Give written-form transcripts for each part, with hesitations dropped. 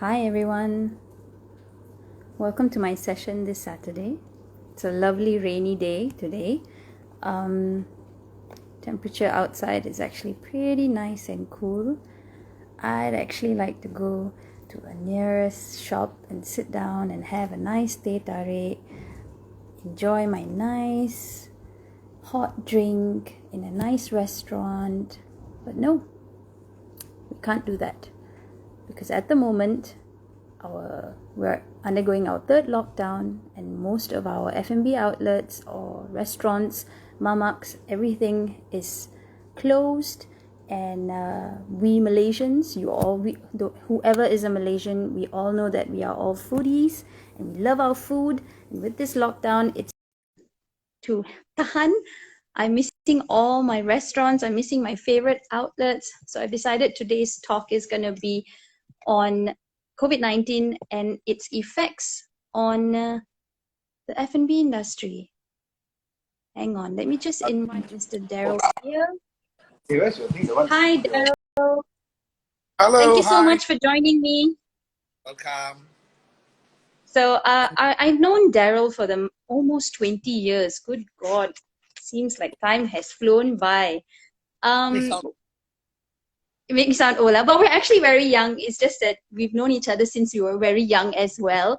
Hi everyone, welcome to my session this Saturday. It's a lovely rainy day today. Temperature outside is actually pretty nice and cool. I'd actually like to go to a nearest shop and sit down and have a nice teh tarik, enjoy my nice hot drink in a nice restaurant. But no, we can't do that because at the moment we're undergoing our third lockdown, and most of our F&B outlets or restaurants, mamaks, everything is closed. And we Malaysians, whoever is a Malaysian, we all know that we are all foodies and we love our food. And with this lockdown, it's to tahan. I'm missing all my restaurants. I'm missing my favorite outlets. So I decided today's talk is going to be on COVID-19 and its effects on the F&B industry. Hang on, let me just invite Mr. Darrel here. Hi, Darrel. Hello, Thank you so hi. much for joining me. Welcome. So I've known Darrel for almost 20 years. Good God, seems like time has flown by. It makes me sound old, but we're actually very young. It's just that we've known each other since we were very young as well.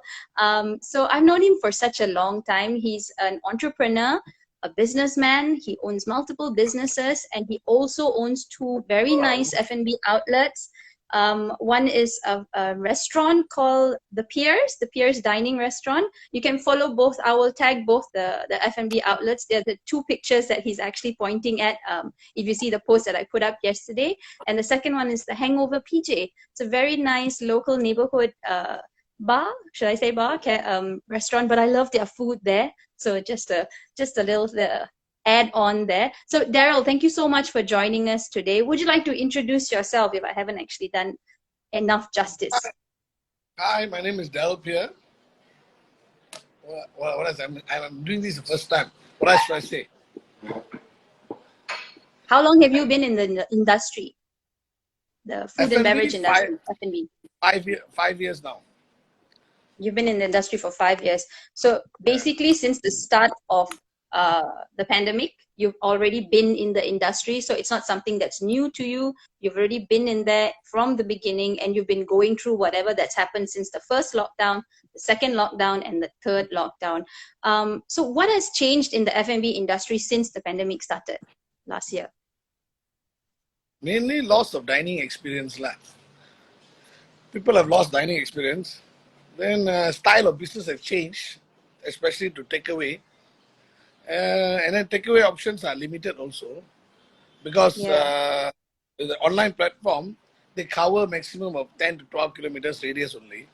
So I've known him for such a long time. He's an entrepreneur, a businessman. He owns multiple businesses, and he also owns two very nice F&B outlets. One is a restaurant called the Pierres dining restaurant. You can follow both. I will tag both the F&B outlets. They're the two pictures that he's actually pointing at. If you see the post that I put up yesterday. And the second one is the Hangover PJ. It's a very nice local neighborhood bar, should I say bar, restaurant, but I love their food there. So just a little add on there. So Darrel, thank you so much for joining us today. Would you like to introduce yourself if I haven't actually done enough justice? Hi, my name is Darrel Pierre. What else? I'm doing this the first time. What else should I say? How long have you been in the industry? The food and F&B, beverage industry, F&B. 5 years now. You've been in the industry for 5 years. So basically, since the start of the pandemic, you've already been in the industry. So it's not something that's new to you. You've already been in there from the beginning, and you've been going through whatever that's happened since the first lockdown, the second lockdown, and the third lockdown. So what has changed in the F&B industry since the pandemic started last year? Mainly loss of dining experience. People have lost dining experience. Then style of business have changed, especially to takeaway. And then takeaway options are limited also because the online platform, they cover maximum of 10 to 12 kilometers radius only.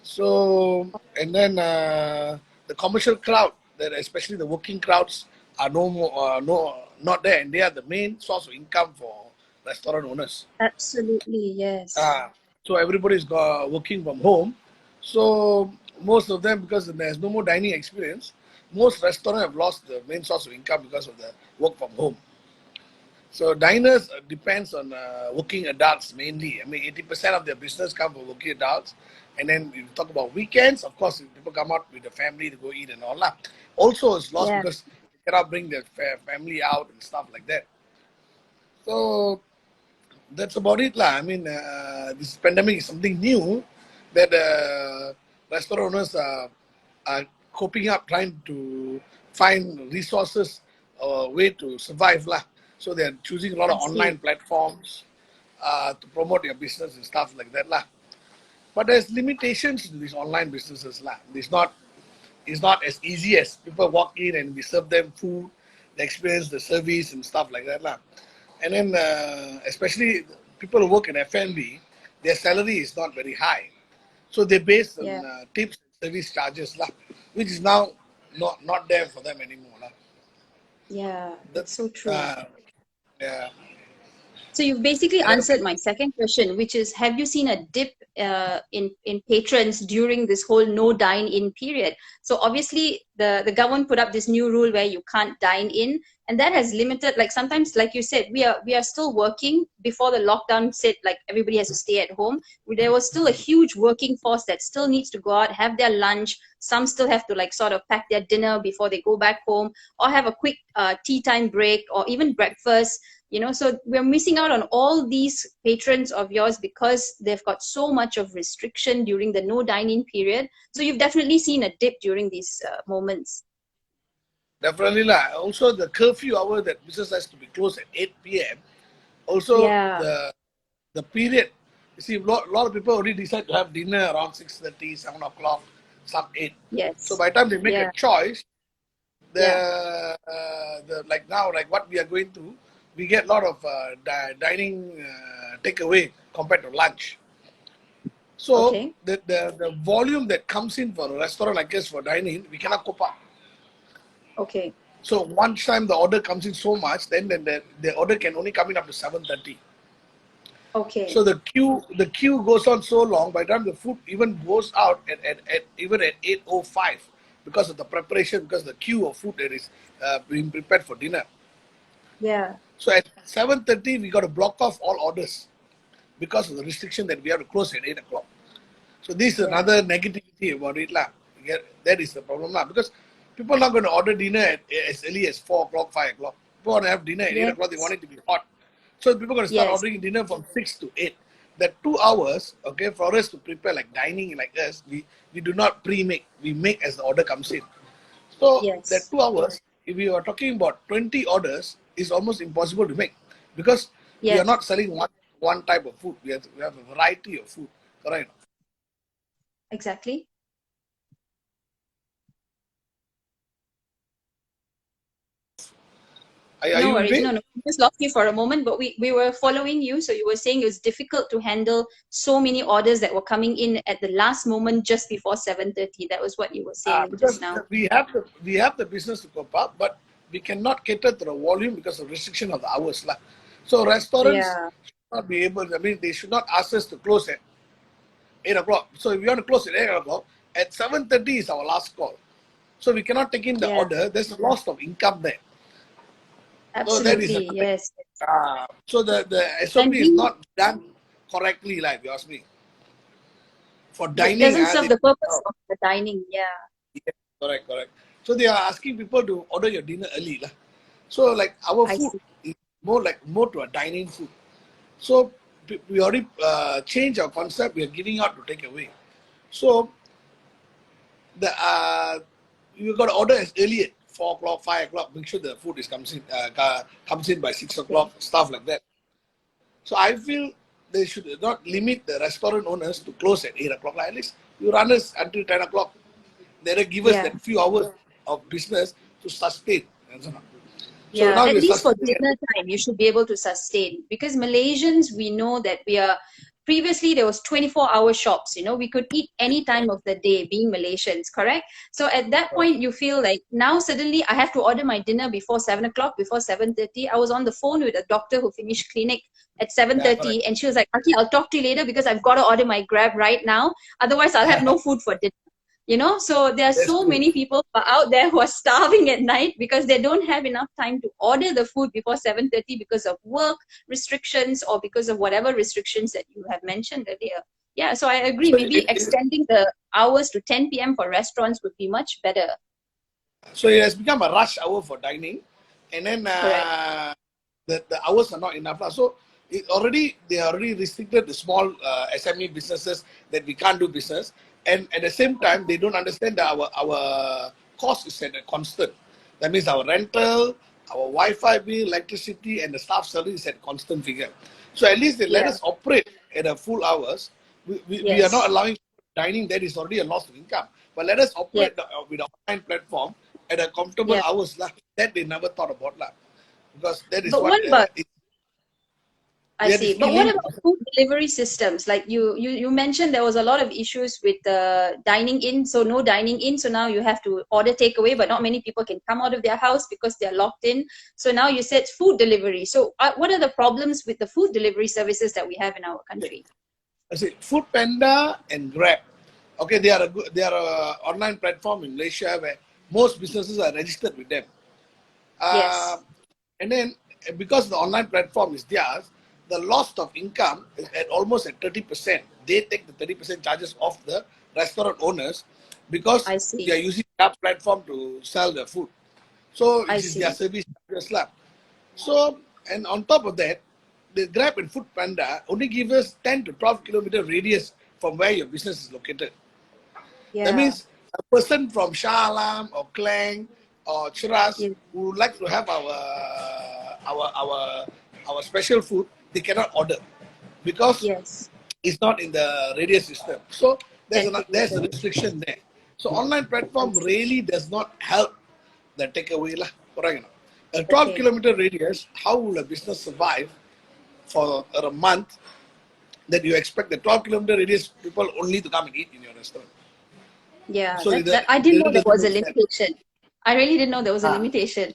So, and then the commercial crowd, that especially the working crowds, are not there, and they are the main source of income for restaurant owners. Absolutely, yes. So everybody is working from home. So most of them, because there's no more dining experience, most restaurants have lost the main source of income because of the work from home. So diners depends on working adults mainly. I mean, 80% of their business come from working adults. And then you talk about weekends, of course, people come out with the family to go eat and all that. Also, it's lost because they cannot bring their family out and stuff like that. So that's about it, lah. I mean, this pandemic is something new that restaurant owners are coping up, trying to find resources or way to survive, lah. So they're choosing a lot of online platforms to promote their business and stuff like that, lah. But there's limitations to these online businesses, lah. It's not as easy as people walk in and we serve them food, they experience the service and stuff like that, lah. And then especially people who work in F&B, their salary is not very high. So they base on tips and service charges, lah, which is now not there for them anymore, lah. Yeah, that's so true. Yeah. So you've basically answered my second question, which is, have you seen a dip in patrons during this whole no dine in period? So obviously the government put up this new rule where you can't dine in, and that has limited, like sometimes, like you said, we are still working. Before the lockdown said like everybody has to stay at home, there was still a huge working force that still needs to go out, have their lunch. Some still have to like sort of pack their dinner before they go back home, or have a quick tea time break, or even breakfast. So we're missing out on all these patrons of yours because they've got so much of restriction during the no dining period. So you've definitely seen a dip during these moments. Definitely lah. Also the curfew hour that business has to be closed at 8 p.m. Also Yeah. the period. You see, lot of people already decide to have dinner around 6:30, 7 o'clock, some 8. So Yes. by the time they make Yeah. a choice, Yeah. the like now, like what we are going through, we get a lot of dining takeaway compared to lunch. So Okay. the volume that comes in for a restaurant like us for dining, we cannot cope up. Okay. So one time the order comes in so much, then the order can only come in up to 7:30. Okay. So the queue goes on so long. By the time the food even goes out at even at 8:05, because of the preparation, because the queue of food that is being prepared for dinner. Yeah. So at 7:30 we got to block off all orders because of the restriction that we have to close at 8 o'clock. So this is Yeah. another negativity about it lah. That is the problem lah, because people are not going to order dinner as early as 4 o'clock, 5 o'clock. People want to have dinner at 8 o'clock. They Yes. want it to be hot. So people are going to start Yes. ordering dinner from 6 to 8. That 2 hours, okay, for us to prepare like dining like us, we do not pre-make. We make as the order comes in. So that Yes. 2 hours, if we are talking about 20 orders, is almost impossible to make, because we are Yes. not selling one type of food. We have a variety of food. Correct? Exactly. Are No you with worries. me? No, no. We just lost you for a moment, but we were following you. So you were saying it was difficult to handle so many orders that were coming in at the last moment just before 7:30. That was what you were saying just Because now. we have the business to cope up, but we cannot cater to the volume because of restriction of the hours lah. So restaurants Yeah. should not be able. I mean, they should not ask us to close at 8 o'clock. So if we want to close at 8 o'clock, at 7:30 is our last call. So we cannot take in the Yeah. order. There's a loss of income there. So that is Absolutely. another. Yes. So the And SOP is we not done correctly, like you ask me. For dining, doesn't serve the purpose of the dining. Yeah. yeah, correct. So they are asking people to order your dinner early lah. So like our I food see. is more to a dining food. So we already change our concept. We are giving out to take away. So the you got to order as early at 4 o'clock, 5 o'clock. Make sure the food comes in by 6 o'clock. Stuff like that. So I feel they should not limit the restaurant owners to close at 8 o'clock. Like at least you run us until 10 o'clock. They give us Yeah. that few hours of business to sustain. So Yeah, now at you're least for sustaining. dinner time, you should be able to sustain. Because Malaysians, we know that previously there was 24-hour shops, we could eat any time of the day being Malaysians, correct? So at that point, you feel like now suddenly I have to order my dinner before 7 o'clock, before 7:30. I was on the phone with a doctor who finished clinic at Yeah, correct. 7:30, and she was like, okay, I'll talk to you later because I've got to order my Grab right now. Otherwise, I'll have no food for dinner. So there are That's so true. many people out there who are starving at night because they don't have enough time to order the food before 7:30 because of work restrictions or because of whatever restrictions that you have mentioned earlier. Yeah, so I agree. So Maybe extending the hours to 10 p.m. for restaurants would be much better. so it has become a rush hour for dining, and then Correct. the hours are not enough. So they already restricted the small SME businesses that we can't do business, and at the same time they don't understand that our cost is at a constant. That means our rental, our Wi-Fi bill, electricity, and the staff salary is at constant figure. So at least they let Yeah. us operate at a full hours. We are not Yes. allowing dining. That is already a loss of income. But let us Yes. operate with the online platform at a comfortable Yeah. hours lah. That they never thought about lah, because that is But what what about I that is see. But what killing. about food delivery systems? Like you mentioned there was a lot of issues with dining in, so no dining in. So now you have to order takeaway, but not many people can come out of their house because they're locked in. So now you said food delivery. So what are the problems with the food delivery services that we have in our country? I say Food Panda and Grab. Okay, they are a online platform in Malaysia where most businesses are registered with them. Yes. And then because the online platform is theirs, the loss of income is at almost at 30%. They take the 30% charges off the restaurant owners because I they see. are using that platform to sell their food. So I it is their see. service charges lah. So, and on top of that, the Grab and Food Panda only give us 10 to 12 kilometer radius from where your business is located. That Yeah. means a person from Shah Alam or Klang or Chiras Yes. who would like to have our special food, they cannot order because Yes. it's not in the radius system. So 10 there's a kilometers. restriction there. So online I platform see. really does not help the takeaway lah. Correct or not? A 12 Okay. kilometer radius, how will a business survive for a month that you expect the 12 kilometer radius people only to come and eat in your restaurant? Yeah, So that I didn't know there doesn't was a make sense. limitation. I really didn't know there was a Ah, limitation.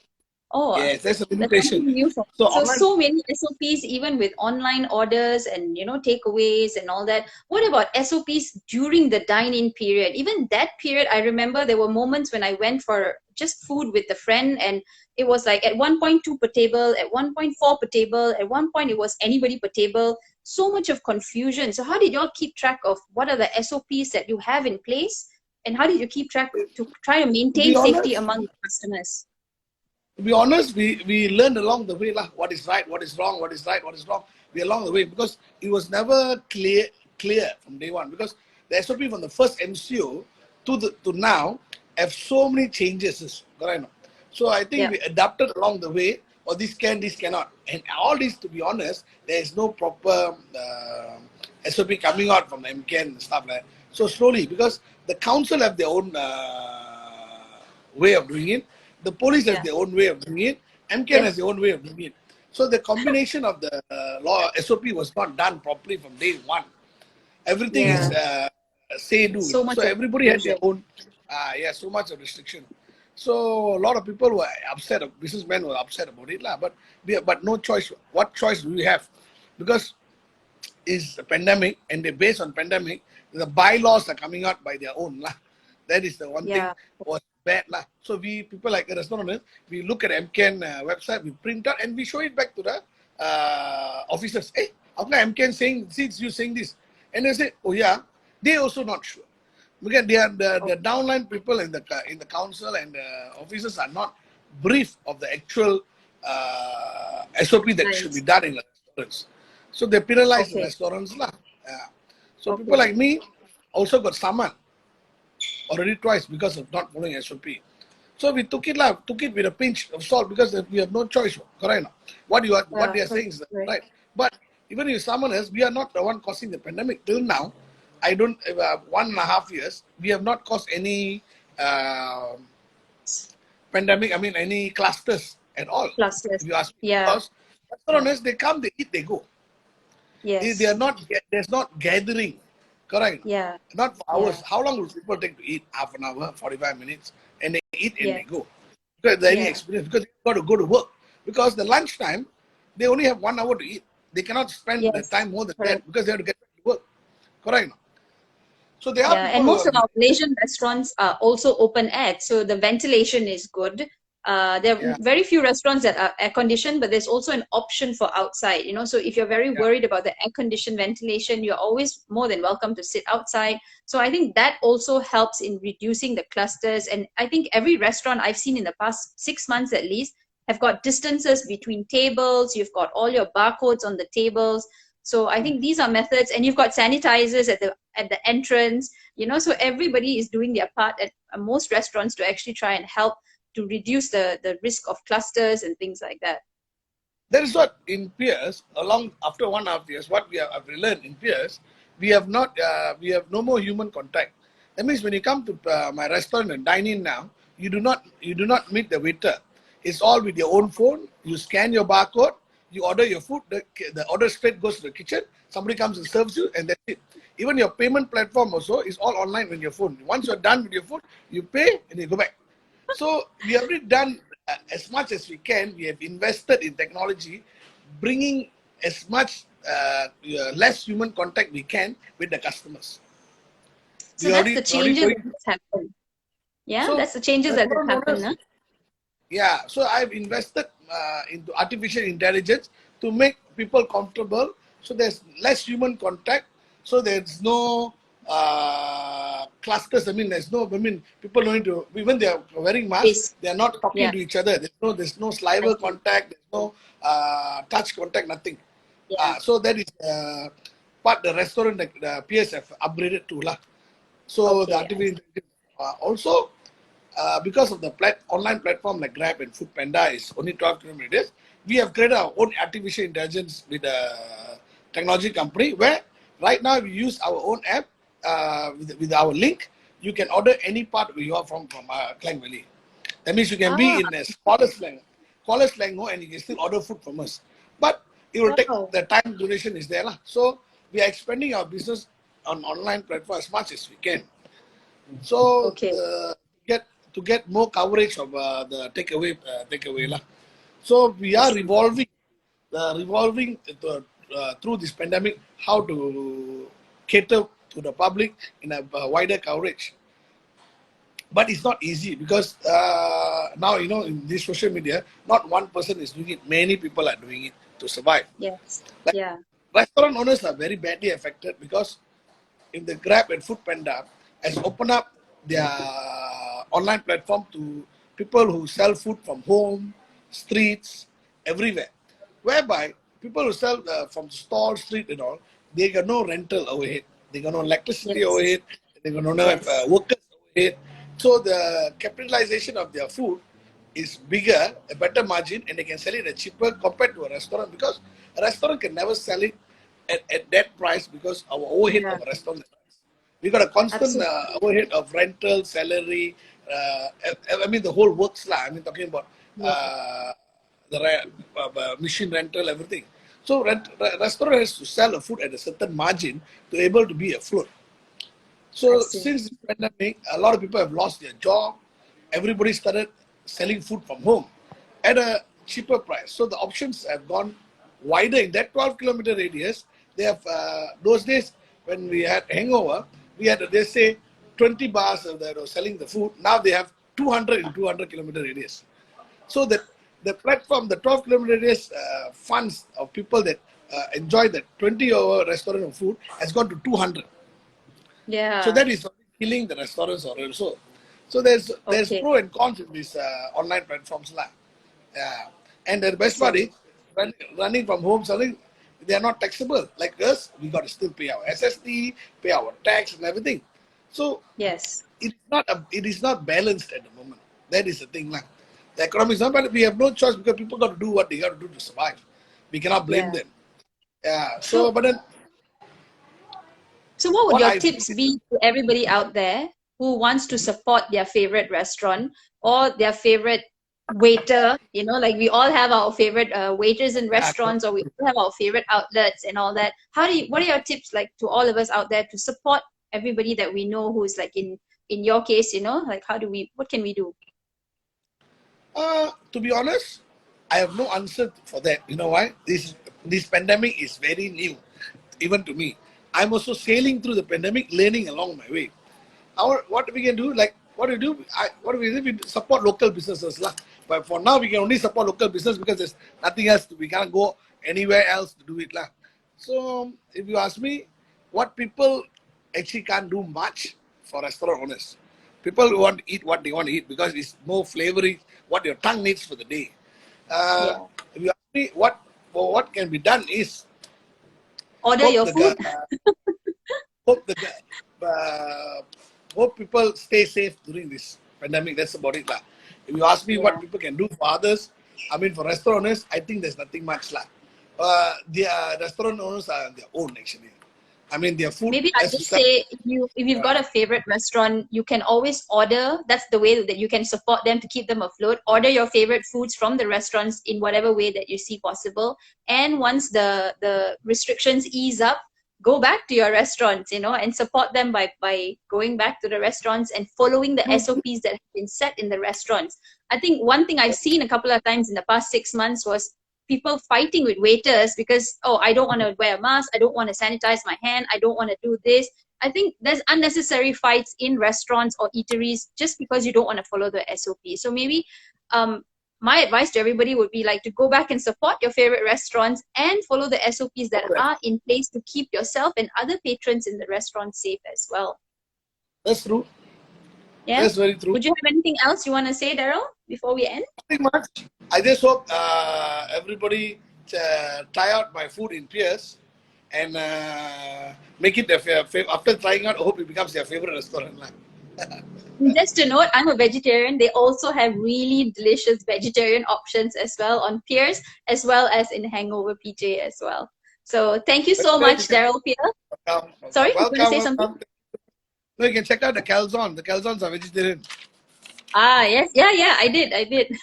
Oh, yes, there's a that's limitation. something new for me. So So online, so many SOPs, even with online orders and takeaways and all that. What about SOPs during the dine-in period? Even that period, I remember there were moments when I went for just food with a friend, and it was like at 1.2 per table, at 1.4 per table, at one point it was anybody per table. So much of confusion. So how did y'all keep track of what are the SOPs that you have in place? And how did you keep track to try to to be maintain safety honest, among the customers? we learned along the way lah. What is right, what is wrong, what is right, what is wrong. We along the way because it was never clear from day one because the SOP from the first MCO to now have so many changes. Correct? So I think Yeah. we adapted along the way. Or this can, this cannot, and all this. To be honest, there is no proper SOP coming out from the MCAN and stuff like that. So slowly, because the council have their own way of doing it, the police has Yeah. their own way of doing it, MCAN has Yes. their own way of doing it. So the combination of the law SOP was not done properly from day one. Everything is Yeah. say do. So much So of everybody had their confusion. own, so much of restriction. So a lot of people were upset, businessmen were upset about it, lah. But no choice. What choice do we have? Because it's a pandemic, and they based on pandemic, the bylaws are coming out by their own, lah. That is the one thing Yeah. was bad, lah. So we people like a restaurant owners, we look at MCAN website, we print out and we show it back to the officers. Hey, how come MCAN saying, since you saying this? And they say, oh yeah, they also not sure. Because they are the downline people in the council and the officers are not briefed of the actual SOP that should be Nice. done in the restaurants. So they penalize the Okay. restaurants lah. Yeah. So people Okay. like me also got summoned already twice because of not following SOP. So we took it with a pinch of salt because we have no choice. Correct? What they are saying is Correct. right. But even if summon us, we are not the one causing the pandemic. Till now, I don't 1.5 years, we have not caused any pandemic. I mean, any clusters at all. Clusters. If you ask me, Yeah. because restaurants they come, they eat, they go. They are Yes. not. There's not gathering. Correct. Yeah. Not for Yeah. hours. How long will people take to eat? Half an hour, 45 minutes, and they eat and Yeah. they go. Because they any Yeah. experience because they got to go to work. Because the lunchtime, they only have 1 hour to eat. They cannot spend the Yes. time more than Correct. that because they have to get back to work. Correct. So there are Yeah, people and who most are of our Malaysian restaurants are also open air, so the ventilation is good. There are yeah, very few restaurants that are air conditioned, but there's also an option for outside. So if you're very yeah. worried about the air conditioned ventilation, you're always more than welcome to sit outside. So I think that also helps in reducing the clusters. And I think every restaurant I've seen in the past 6 months at least have got distances between tables. You've got all your barcodes on the tables. So I think these are methods, and you've got sanitizers at the entrance. So everybody is doing their part at most restaurants to actually try and help to reduce the risk of clusters and things like that. That is what in Pierres, after 1.5 years, what we have learned in Pierres, we have no more human contact. That means when you come to my restaurant and dine in now, you do not meet the waiter. It's all with your own phone. You scan your barcode, you order your food, the order straight goes to the kitchen, somebody comes and serves you, and that's it. Even your payment platform also is all online on your phone. Once you're done with your food, you pay and you go back. So we have already done as much as we can. We have invested in technology, bringing as much less human contact we can with the customers. So that's the changes that have happened. Yeah, So that's the changes that have restaurant happened. owners, Huh? Yeah, so I've invested into artificial intelligence to make people comfortable. So there's less human contact. So there's no clusters. I mean, people don't need to, even they are wearing masks, Yes. they are not talking Yeah. to each other. There's no I saliva see. contact, there's no touch contact, nothing. Yeah. So that is what the restaurant, the Pierres have upgraded to. Lah. So the Okay. I artificial intelligence, also because of the online platform like Grab and Food Panda is only 12 kilometers, we have created our own artificial intelligence with a technology company where right now we use our own app with our link. You can order any part where you are from Klang Valley. That means you can be Ah, in a smaller Selangor, and you can still order food from us. But it will take wow. the time duration is there. Lah. So we are expanding our business on online platform as much as we can. So Okay. to get more coverage of the takeaway lah. So we I are see. revolving through this pandemic how to cater to the public in a wider coverage. But it's not easy because now in this social media, not one person is doing it. Many people are doing it to survive. Yes. Like Yeah. restaurant owners are very badly affected because if the Grab and Food Panda has opened up their online platform to people who sell food from home, streets, everywhere, whereby people who sell from store, street and all, they got no rental overhead, they got no electricity Yes. overhead, they got no have, Yes. workers overhead. So the capitalization of their food is bigger, a better margin, and they can sell it at cheaper compared to a restaurant because a restaurant can never sell it at that price because our overhead Yeah. of a restaurant is high. We got a constant Absolutely. overhead of rental, salary. I mean the whole works lah. I mean talking about Yeah. uh, machine rental, everything. So restaurant has to sell a food at a certain margin to able to be afloat. I So see. since the pandemic, a lot of people have lost their job. Everybody started selling food from home at a cheaper price. So the options have gone wider in that 12-kilometer radius. They have those days when we had Hangover, we had they say 20 bars that were selling the food. Now they have 200 in 200-kilometer radius. So that the platform, the 12-kilometer radius funds of people that enjoy the 20-hour restaurant of food has gone to 200. So Yeah. that is killing the restaurants also. So there's Okay. pro and cons in these online platforms lah. Yeah. And the best part is So running from home selling, they are not taxable. Like us, we got to still pay our SST, pay our tax and everything. So yes. it is not balanced at the moment. That is the thing lah. The economy is not balanced. We have no choice because people got to do what they got to do to survive. We cannot blame Yeah. them. Yeah. So So but then So what would what your I feel tips is be to everybody out there who wants to support their favorite restaurant or their favorite waiter? You know, like we all have our favorite waiters in yeah, restaurants, or we all have our favorite outlets and all that. What are your tips like to all of us out there to support everybody that we know who's like in your case, like what can we do? To be honest, I have no answer for that. You know why? This pandemic is very new, even to me. I'm also sailing through the pandemic, learning along my way. What we can do, like what we do, we support local businesses lah. But for now, we can only support local business because there's nothing else. We can't go anywhere else to do it lah. So if you ask me, what people actually can't do much for restaurant owners. People who want to eat what they want to eat because it's more flavory, what your tongue needs for the day. Uh, Yeah. if you ask me what can be done is Order hope your the food. hope the hope people stay safe during this pandemic. That's about it lah. If you ask me what Yeah. people can do for others, I mean for restaurant owners, I think there's nothing much lah. The restaurant owners are on their own actually. I mean their food Maybe I has to just sell. say if you've got a favorite restaurant, you can always order. That's the way that you can support them to keep them afloat. Order your favorite foods from the restaurants in whatever way that you see possible. And once the restrictions ease up, go back to your restaurants, and support them by going back to the restaurants and following the SOPs that have been set in the restaurants. I think one thing I've seen a couple of times in the past 6 months was people fighting with waiters because, oh, I don't want to wear a mask, I don't want to sanitize my hand, I don't want to do this. I think there's unnecessary fights in restaurants or eateries just because you don't want to follow the SOP. So maybe my advice to everybody would be like to go back and support your favorite restaurants and follow the SOPs that are in place to keep yourself and other patrons in the restaurant safe as well. That's true. Yeah. That's very true. Would you have anything else you want to say, Darrel, before we end? Nothing much. I just hope everybody try out my food in Pierres and make it their favorite. After trying out, I hope it becomes their favorite restaurant. Just to note, I'm a vegetarian. They also have really delicious vegetarian options as well on Pierres, as well as in Hangover PJ as well. So thank you so much, Darrel, Pierre. Sorry, you want to say something? No, you can check out the calzone. The calzones are vegetarian. Ah, yes. Yeah, I did.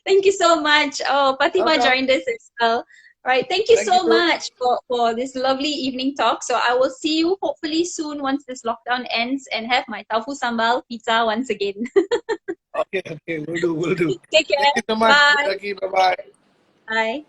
Thank you so much. Oh, Fatima joined us as well. Right. Thank you so much for this lovely evening talk. So I will see you hopefully soon once this lockdown ends and have my tofu sambal pizza once again. Okay, we'll do. Take care. Thank you so much. Bye. Rakhee, bye-bye. Bye.